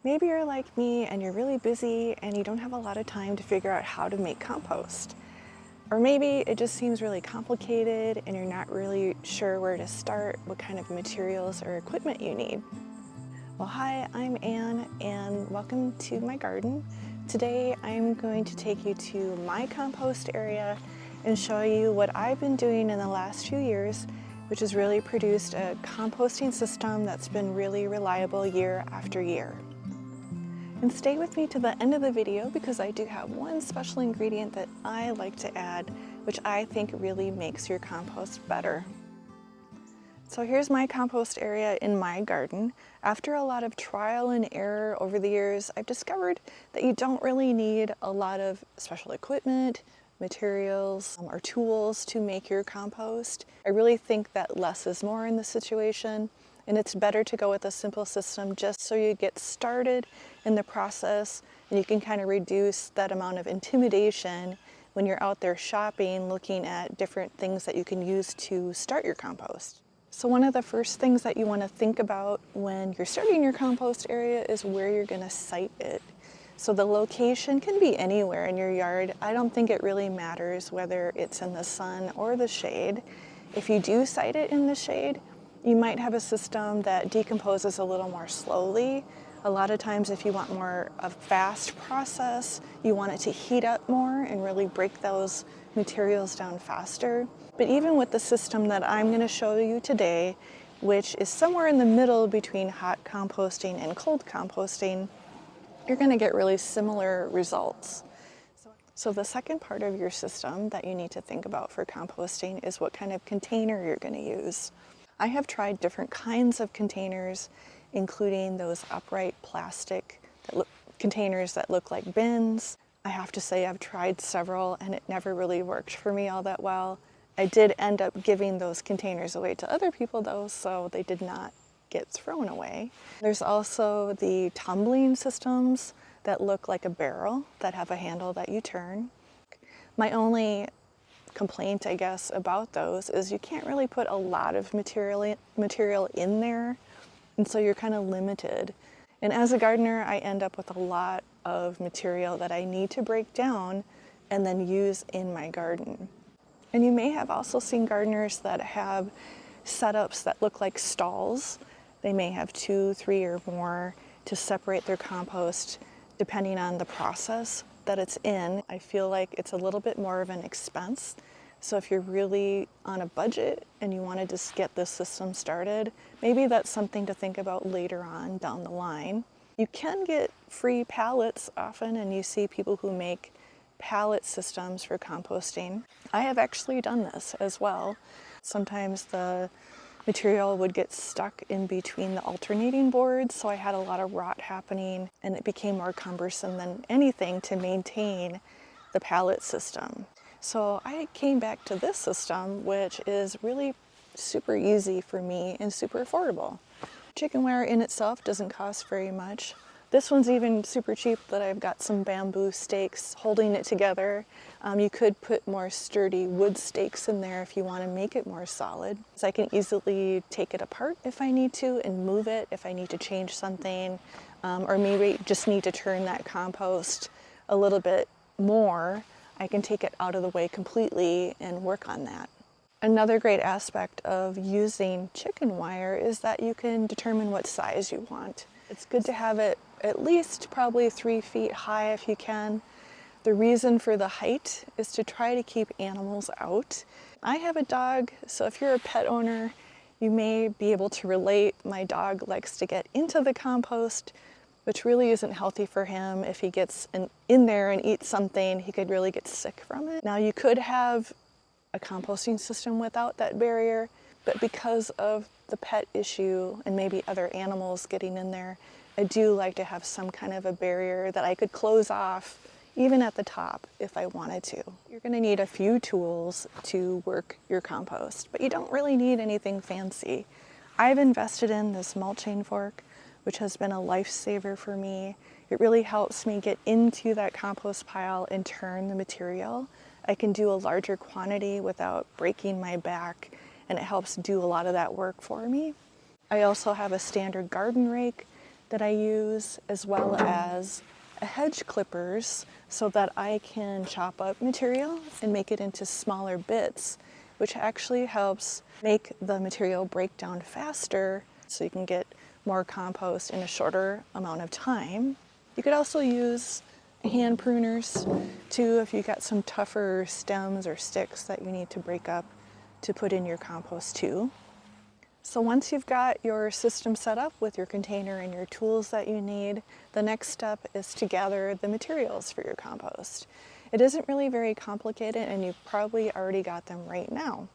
Maybe you're like me and you're really busy and you don't have a lot of time to figure out how to make compost. Or maybe it just seems really complicated and you're not really sure where to start, what kind of materials or equipment you need. Well, hi, I'm Anne and welcome to my garden. Today I'm going to take you to my compost area and show you what I've been doing in the last few years, which has really produced a composting system that's been really reliable year after year. And stay with me to the end of the video because I do have one special ingredient that I like to add, which I think really makes your compost better. So here's my compost area in my garden. After a lot of trial and error over the years, I've discovered that you don't really need a lot of special equipment, materials, or tools to make your compost. I really think that less is more in this situation, and it's better to go with a simple system just so you get started in the process and you can kind of reduce that amount of intimidation when you're out there shopping, looking at different things that you can use to start your compost. So one of the first things that you want to think about when you're starting your compost area is where you're going to site it. So the location can be anywhere in your yard. I don't think it really matters whether it's in the sun or the shade. If you do site it in the shade, you might have a system that decomposes a little more slowly. A lot of times if you want more of a fast process, you want it to heat up more and really break those materials down faster. But even with the system that I'm going to show you today, which is somewhere in the middle between hot composting and cold composting, you're going to get really similar results. So the second part of your system that you need to think about for composting is what kind of container you're going to use. I have tried different kinds of containers, including those upright plastic containers that look like bins. I have to say I've tried several and it never really worked for me all that well. I did end up giving those containers away to other people though, so they did not get thrown away. There's also the tumbling systems that look like a barrel that have a handle that you turn. My only complaint, I guess, about those is you can't really put a lot of material in there, and so you're kind of limited. And as a gardener, I end up with a lot of material that I need to break down and then use in my garden. And you may have also seen gardeners that have setups that look like stalls. They may have 2, 3, or more to separate their compost depending on the process that it's in. I feel like it's a little bit more of an expense. So if you're really on a budget and you want to just get this system started, maybe that's something to think about later on down the line. You can get free pallets often, and you see people who make pallet systems for composting. I have actually done this as well. Sometimes the material would get stuck in between the alternating boards, so I had a lot of rot happening and it became more cumbersome than anything to maintain the pallet system. So I came back to this system, which is really super easy for me and super affordable. Chicken wire in itself doesn't cost very much. This one's even super cheap that I've got some bamboo stakes holding it together. You could put more sturdy wood stakes in there if you want to make it more solid. So I can easily take it apart if I need to and move it if I need to change something, or maybe just need to turn that compost a little bit more. I can take it out of the way completely and work on that. Another great aspect of using chicken wire is that you can determine what size you want. It's good to have it at least probably 3 feet high if you can. The reason for the height is to try to keep animals out. I have a dog, so if you're a pet owner, you may be able to relate. My dog likes to get into the compost, which really isn't healthy for him. If he gets in there and eats something, he could really get sick from it. Now you could have a composting system without that barrier, but because of the pet issue and maybe other animals getting in there, I do like to have some kind of a barrier that I could close off even at the top if I wanted to. You're going to need a few tools to work your compost, but you don't really need anything fancy. I've invested in this mulching fork, which has been a lifesaver for me. It really helps me get into that compost pile and turn the material. I can do a larger quantity without breaking my back, and it helps do a lot of that work for me. I also have a standard garden rake that I use, as well as hedge clippers so that I can chop up material and make it into smaller bits, which actually helps make the material break down faster so you can get more compost in a shorter amount of time. You could also use hand pruners too if you got some tougher stems or sticks that you need to break up to put in your compost too. So once you've got your system set up with your container and your tools that you need, the next step is to gather the materials for your compost. It isn't really very complicated, and you've probably already got them right now.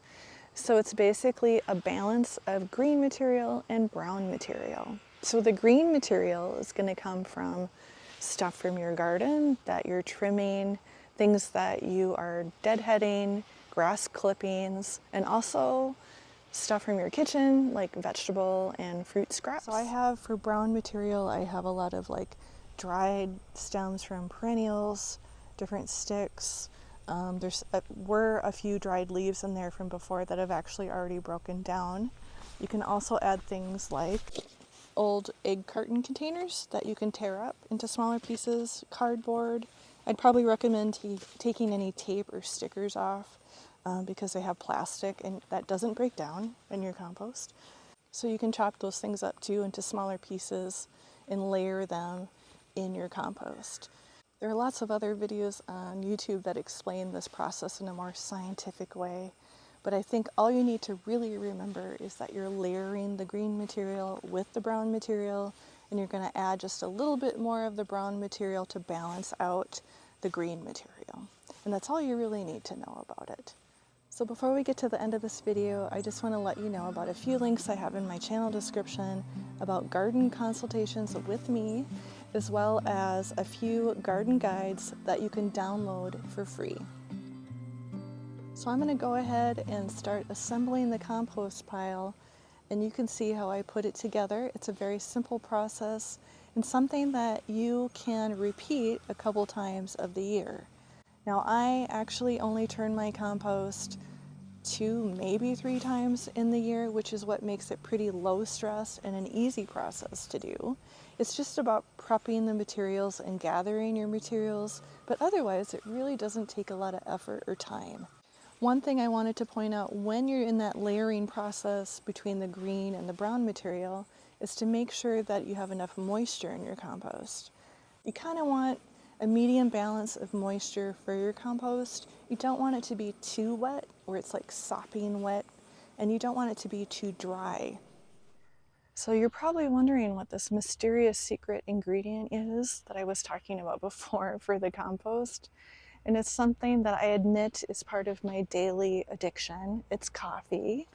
So it's basically a balance of green material and brown material. So the green material is going to come from stuff from your garden that you're trimming, things that you are deadheading, grass clippings, and also stuff from your kitchen like vegetable and fruit scraps. So I have, for brown material, I have a lot of like dried stems from perennials, different sticks. Were a few dried leaves in there from before that have actually already broken down. You can also add things like old egg carton containers that you can tear up into smaller pieces, cardboard. I'd probably recommend taking any tape or stickers off because they have plastic and that doesn't break down in your compost. So you can chop those things up too into smaller pieces and layer them in your compost. There are lots of other videos on YouTube that explain this process in a more scientific way, but I think all you need to really remember is that you're layering the green material with the brown material, and you're going to add just a little bit more of the brown material to balance out the green material. And that's all you really need to know about it. So before we get to the end of this video, I just want to let you know about a few links I have in my channel description about garden consultations with me, as well as a few garden guides that you can download for free. So I'm going to go ahead and start assembling the compost pile, and you can see how I put it together. It's a very simple process and something that you can repeat a couple times of the year. Now, I actually only turn my compost 2, maybe 3 times in the year, which is what makes it pretty low stress and an easy process to do. It's just about prepping the materials and gathering your materials, but otherwise it really doesn't take a lot of effort or time. One thing I wanted to point out when you're in that layering process between the green and the brown material is to make sure that you have enough moisture in your compost. You kind of want a medium balance of moisture for your compost. You don't want it to be too wet where it's like sopping wet, and you don't want it to be too dry. So you're probably wondering what this mysterious secret ingredient is that I was talking about before for the compost. And it's something that I admit is part of my daily addiction. It's coffee.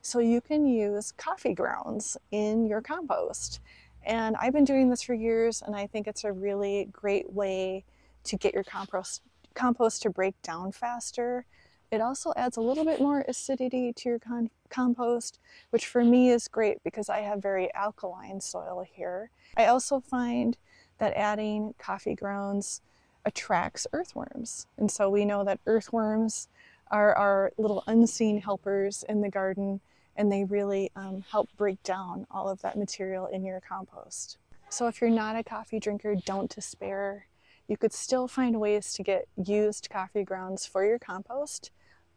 So you can use coffee grounds in your compost. And I've been doing this for years, and I think it's a really great way to get your compost to break down faster. It also adds a little bit more acidity to your compost, which for me is great because I have very alkaline soil here. I also find that adding coffee grounds attracts earthworms. And so we know that earthworms are our little unseen helpers in the garden, and they really help break down all of that material in your compost. So if you're not a coffee drinker, don't despair. You could still find ways to get used coffee grounds for your compost.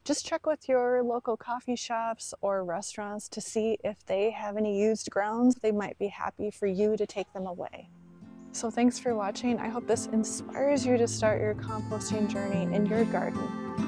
Just check with your local coffee shops or restaurants to see if they have any used grounds. They might be happy for you to take them away. So thanks for watching. I hope this inspires you to start your composting journey in your garden.